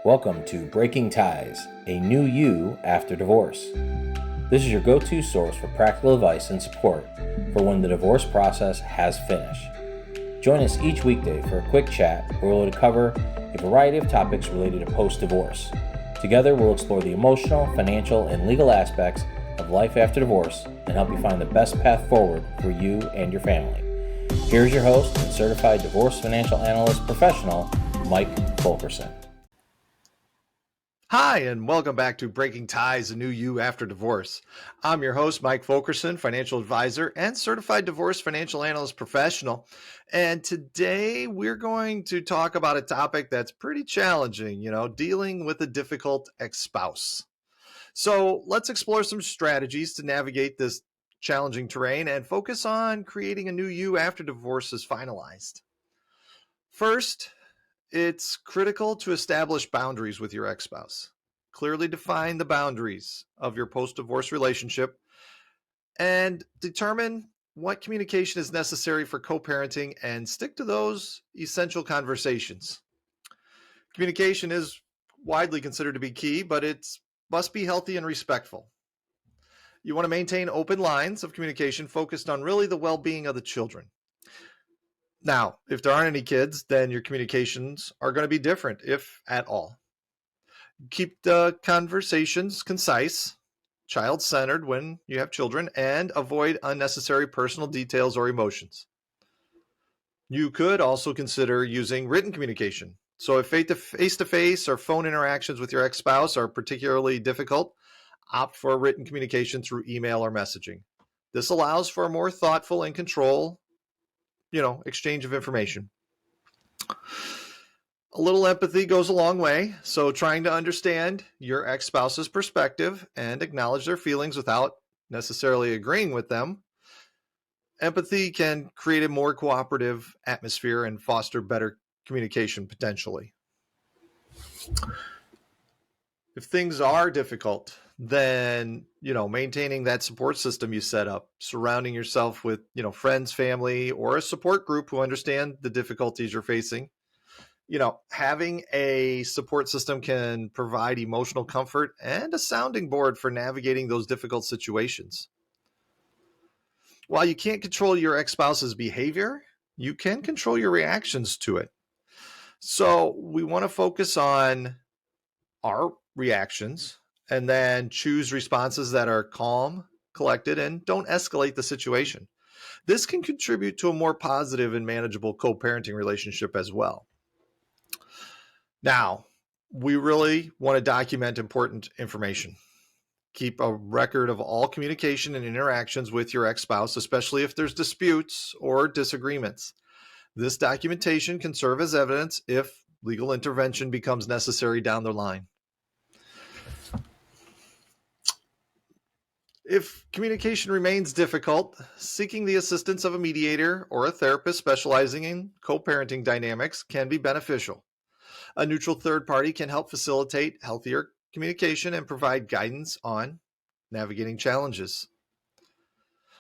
Welcome to Breaking Ties, a new you after divorce. This is your go-to source for practical advice and support for when the divorce process has finished. Join us each weekday for a quick chat where we'll cover a variety of topics related to post-divorce. Together, we'll explore the emotional, financial, and legal aspects of life after divorce and help you find the best path forward for you and your family. Here's your host and Certified Divorce Financial Analyst professional, Mike Fulkerson. Hi, and welcome back to Breaking Ties, a new you after divorce. I'm your host, Mike Fulkerson, financial advisor and certified divorce financial analyst professional. And today we're going to talk about a topic that's pretty challenging, dealing with a difficult ex-spouse. So let's explore some strategies to navigate this challenging terrain and focus on creating a new you after divorce is finalized. First, it's critical to establish boundaries with your ex-spouse. Clearly define the boundaries of your post-divorce relationship and determine what communication is necessary for co-parenting and stick to those essential conversations. Communication is widely considered to be key, but it must be healthy and respectful. You want to maintain open lines of communication focused on really the well-being of the children. Now, if there aren't any kids, then your communications are going to be different, if at all. Keep the conversations concise, child-centered when you have children, and avoid unnecessary personal details or emotions. You could also consider using written communication. So if face-to-face or phone interactions with your ex-spouse are particularly difficult, opt for written communication through email or messaging. This allows for a more thoughtful and control exchange of information. A little empathy goes a long way. So trying to understand your ex-spouse's perspective and acknowledge their feelings without necessarily agreeing with them. Empathy can create a more cooperative atmosphere and foster better communication potentially. If things are difficult, then, maintaining that support system you set up, surrounding yourself with, friends, family, or a support group who understand the difficulties you're facing. Having a support system can provide emotional comfort and a sounding board for navigating those difficult situations. While you can't control your ex-spouse's behavior, you can control your reactions to it. So we want to focus on our reactions and then choose responses that are calm, collected, and don't escalate the situation. This can contribute to a more positive and manageable co-parenting relationship as well. Now, we really want to document important information. Keep a record of all communication and interactions with your ex-spouse, especially if there's disputes or disagreements. This documentation can serve as evidence if legal intervention becomes necessary down the line. If communication remains difficult, seeking the assistance of a mediator or a therapist specializing in co-parenting dynamics can be beneficial. A neutral third party can help facilitate healthier communication and provide guidance on navigating challenges.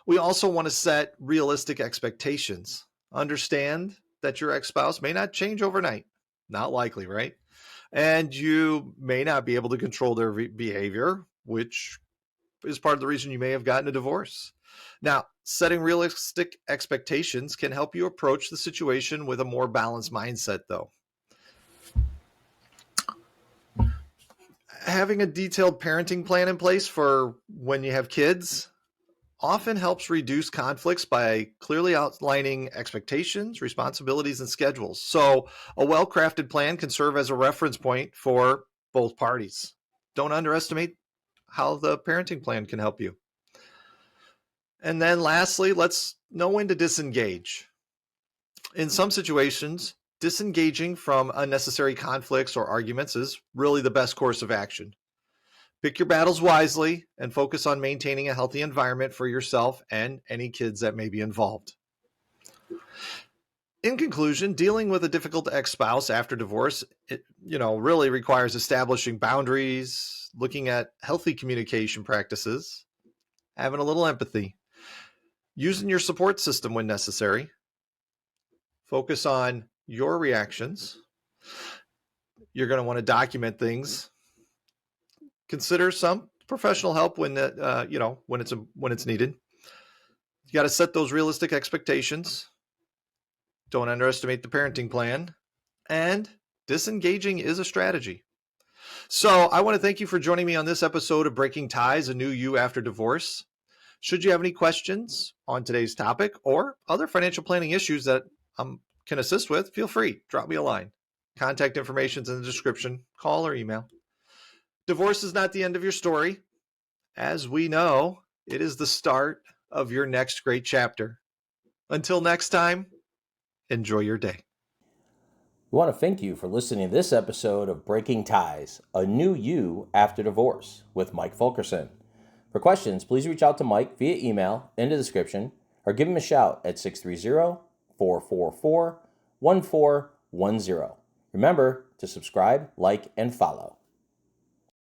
We also want to set realistic expectations. Understand that your ex-spouse may not change overnight. Not likely, right? And you may not be able to control their behavior, which is part of the reason you may have gotten a divorce. Now, setting realistic expectations can help you approach the situation with a more balanced mindset, though. Having a detailed parenting plan in place for when you have kids often helps reduce conflicts by clearly outlining expectations, responsibilities, and schedules. So a well-crafted plan can serve as a reference point for both parties. Don't underestimate how the parenting plan can help you. And then lastly, let's know when to disengage. In some situations, disengaging from unnecessary conflicts or arguments is really the best course of action. Pick your battles wisely and focus on maintaining a healthy environment for yourself and any kids that may be involved. In conclusion, dealing with a difficult ex-spouse after divorce, really requires establishing boundaries, looking at healthy communication practices, having a little empathy, using your support system when necessary, focus on your reactions, you're going to want to document things. Consider some professional help when when it's needed. You got to set those realistic expectations. Don't underestimate the parenting plan. And disengaging is a strategy. So I want to thank you for joining me on this episode of Breaking Ties, a New You After Divorce. Should you have any questions on today's topic or other financial planning issues that I can assist with, feel free, drop me a line. Contact information is in the description, call or email. Divorce is not the end of your story. As we know, it is the start of your next great chapter. Until next time, enjoy your day. We want to thank you for listening to this episode of Breaking Ties, a New You After Divorce with Mike Fulkerson. For questions, please reach out to Mike via email in the description or give him a shout at 630-444-1410. Remember to subscribe, like, and follow.